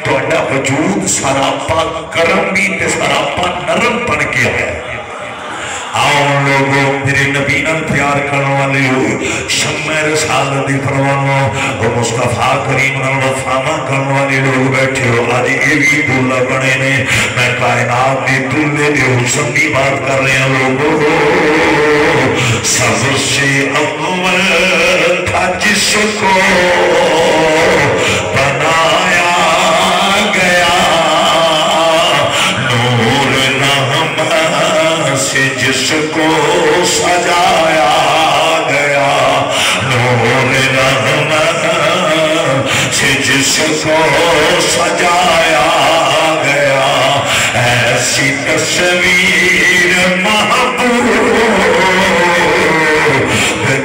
تو وجود سراپا کرم بھی تے سراپا نرم بن کے ہے. آؤ لوگوں میرے نبی نال پیار کرنے والے ہو شمع رسالت دی پروانو اور مصطفیٰ کریم نال وفامہ کرنے والے لوگ بیٹھے ہو. آج یہ بھی دلہ بنے نے میں کائنات دی دلے دے حسن دی بات کر رہے ہیں. لوگوں سب سے اول تھا جس کو بنایا گیا نور رحمت سے جس کو سجایا گیا نور رحمت سے جس کو سجایا گیا ایسی تصویر محبوب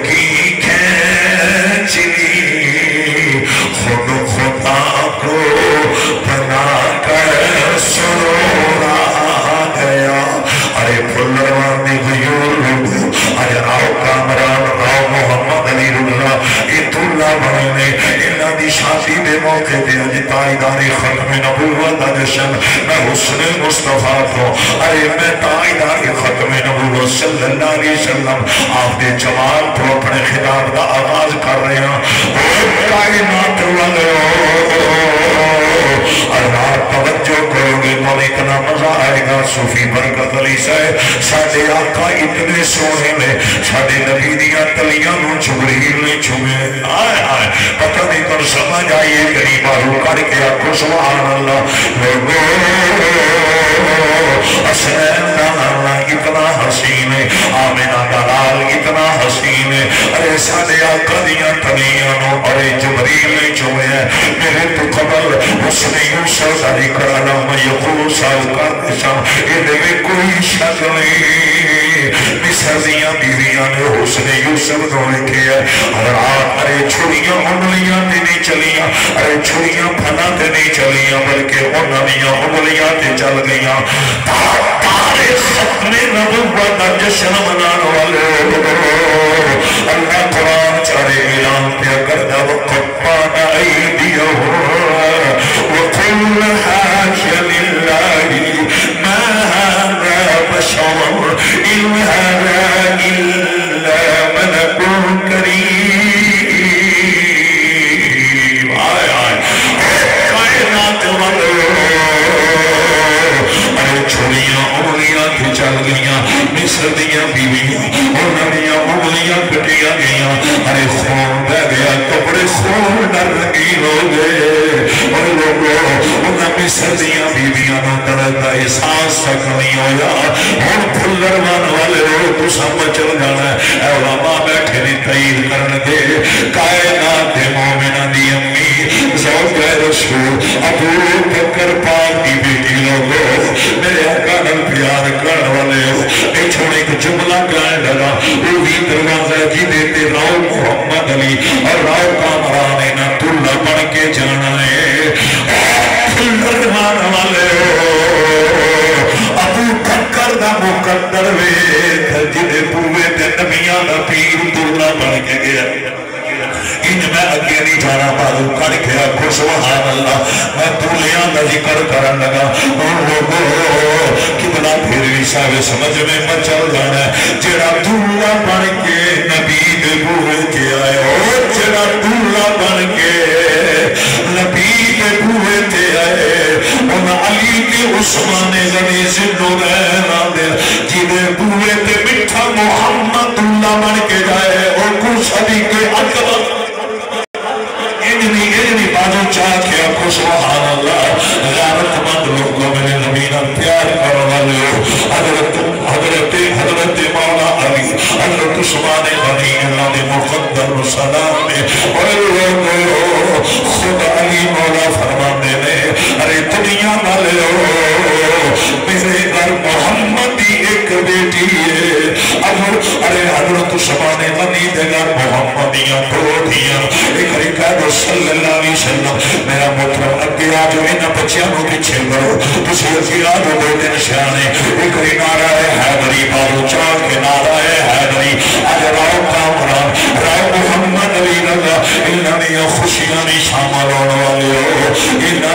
کی کھینچ لی خود خدا کو بنا کر سرور آ گیا. ارے پھلوانی غیور لوگو ارے آؤ کامران آؤ محمد علی اللہ یہ دلہ بنے انہاں دی شادی دے موقع دے اج تاجدار ختم نبوت دا جشن میں حسن مصطفیٰ کو ارے میں تاجدار ختم نبوت صلی اللہ علیہ وسلم آپ دے جمال تو اپنے خطاب دا آغاز کر رہے ہیں. کائنات والے اللہ توجہ کرو گے تو اتنا مزہ آئے گا. صوفی برکت علی صاحب ساڑھے آقا اتنے سونے میں ساڑھے نبی دیا تلیاں نو جبریل نے چھوئے. آئے آئے پتہ نہیں کر سمجھ آئیے قریب آرو کر کے آکو سبحان اللہ. حسین دانا اتنا حسین ہے آمینہ دلال اتنا حسین ہے. ارے ساڑھے آقا دیا تلیاں نو ارے جبریل نے چھوئے ہیں. میرے تو قبل حسن یوسف علی کرانا میں یقول سال کر دشم انہیں میں کوئی شک نہیں. مصرزیاں بیویاں نے حسن یوسف نو لکھے ہیں. ارے چھوڑیاں انگلیاں تے نہیں چلیاں ارے چھوڑیاں پھنا تے نہیں چلیاں بلکہ انہیاں انگلیاں تے چل گئیاں. تارے ختم نبوت دا جشن منان والے اللہ قرآن چارے اعلان پہ کردہ وقفانا ایدیہو وقل حاش للہ ما هذا بشر ان هذا الا ملک کریم. آئے آئے کائنات والے ارے چھوڑیاں انگلیاں کی چل گئیاں مصر دیاں بیویاں انہیاں انگلیاں کٹیاں گئیاں. ارے خون بہ گیا کپڑے خون نہ رنگین ہو گئے. اور لوگوں انہاں مصر دیاں بیویاں نہ درد دا احساس تک نہیں ہویا. ہن پھلروان والے لوگ تو سمجھ چل جانا ہے. اے علماء بیٹھے نے تائید کرن دے کائنات دے مومنہ دی امی زوج رسول ابو بکر پاک دی بیٹی لوگوں میرے آقا نال پیار کرن والے ہو. اے چھوڑے کو جملہ کہنے لگا وہ بھی دروازہ کی دیتے راؤ محمد علی اور راؤ کامران نہ دلہ بن کے جانا ہے. پھلروان والے ابو بکر دا مقدر وے جنہیں پوے تے نبیاں دا پیر دلہ بن کے گیا. ان میں اگے نہیں جانا بارو کر کے آکھو سبحان اللہ. میں دولیاں دا ذکر کرن لگا اور لوگوں قبلہ پھر بھی صاحب سمجھ میں مچل جانا ہے. جڑا دلہ بن کے نبی دے بوئے کے آئے اور جڑا دلہ بن کے نبی دے بوئے کے آئے ان علی کے عثمان غنی زندو رہنا دے جنہیں بوئے کے مٹھا محمد دلہ بن کے جائے اور کچھ صدیق اکبر اتنی باتوں چاہ کے آپ کو سبحان اللہ. غیرت مند لوگوں میرے نبی نال پیار کرنے والے ہو. حضرت مولا علی حضرت عثمان غنی اللہ نے مقدر سلام میں اور لوگوں خود علی مولا فرمانے نے ارے دنیا والے ہو میرے گھر محمد کی ایک بیٹی ہے. ارے حضرت عثمان غنی دے گھر محمدیاں دو دیا. ایک رکھا صلی اللہ علیہ وسلم میرا محترم اگے آجو انہا بچیاں کو پیچھے کرو تسی اگے آجو بیٹے نشانے ایک نعرہ حیدری بارو چاہ کے نعرہ حیدری آج راؤ کامران راؤ محمد علی اللہ انہا نے خوشیاں نہیں شامل ہونے والے ہو انہا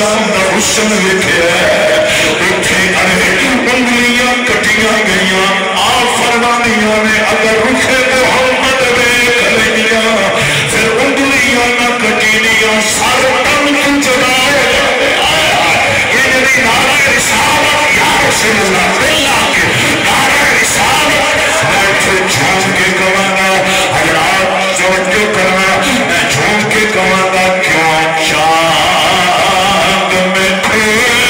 السلام دا حسن لکھیا ہے اتھے انگلیاں کٹیاں گئیاں آپ فرمانیاں نے اگر رخ محمد ویکھ لئیاں پھر انگلیاں نہ کٹیاں سر تن تو جدا یہ جنہی نعرہ رسالت یا رسول اللہ باللہ کے نعرہ رسالت میں پھر جھوم کے کمانا حضرات توجہ کرنا میں جھوم کے کمانا کیوں چاند میں تھے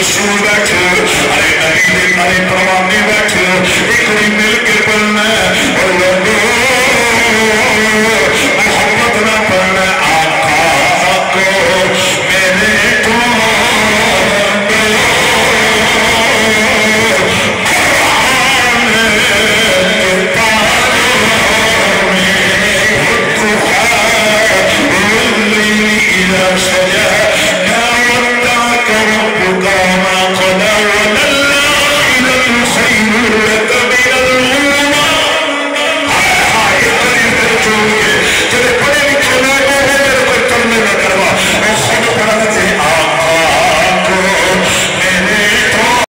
رسول